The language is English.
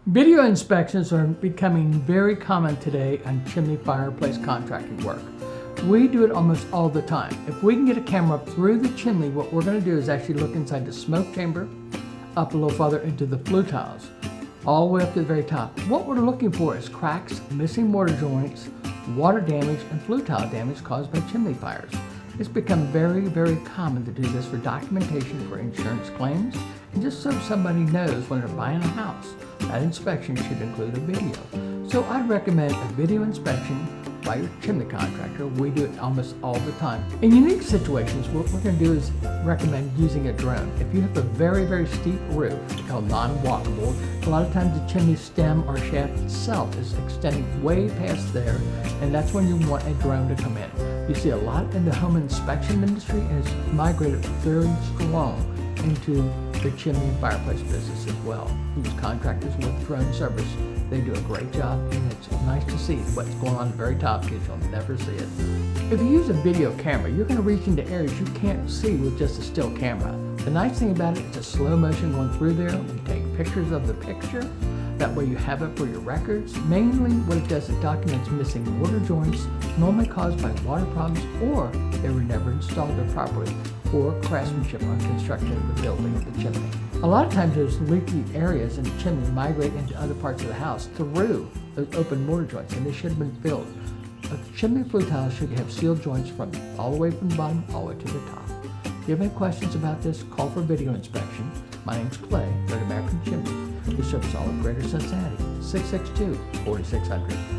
Video inspections are becoming very common today on chimney fireplace contracting work. We do it almost all the time. If we can get a camera up through the chimney, what we're going to do is actually look inside the smoke chamber, up a little farther into the flue tiles, all the way up to the very top. What we're looking for is cracks, missing mortar joints, water damage, and flue tile damage caused by chimney fires. It's become very, very common to do this for documentation for insurance claims and just so somebody knows when they're buying a house. That inspection should include a video. So I'd recommend a video inspection by your chimney contractor. We do it almost all the time. In unique situations, what we're going to do is recommend using a drone. If you have a very, very steep roof, called non-walkable, a lot of times the chimney stem or shaft itself is extending way past there, and that's when you want a drone to come in. You see a lot in the home inspection industry, and it's migrated very strong into the chimney and fireplace business as well. Use contractors with drone service. They do a great job, and it's nice to see what's going on at the very top because you'll never see it. If you use a video camera, you're going to reach into areas you can't see with just a still camera. The nice thing about it, it's a slow motion going through there. You take pictures of the picture. That way you have it for your records. Mainly what it does, it documents missing mortar joints, normally caused by water problems, or they were never installed properly, or craftsmanship on construction of the building of the chimney. A lot of times those leaky areas in the chimney migrate into other parts of the house through those open mortar joints, and they should have been filled. A chimney flue tile should have sealed joints from all the way from the bottom all the way to the top. If you have any questions about this, call for video inspection. My name's Clay, Great American Chimney. We service all of Greater Cincinnati, 662-4600.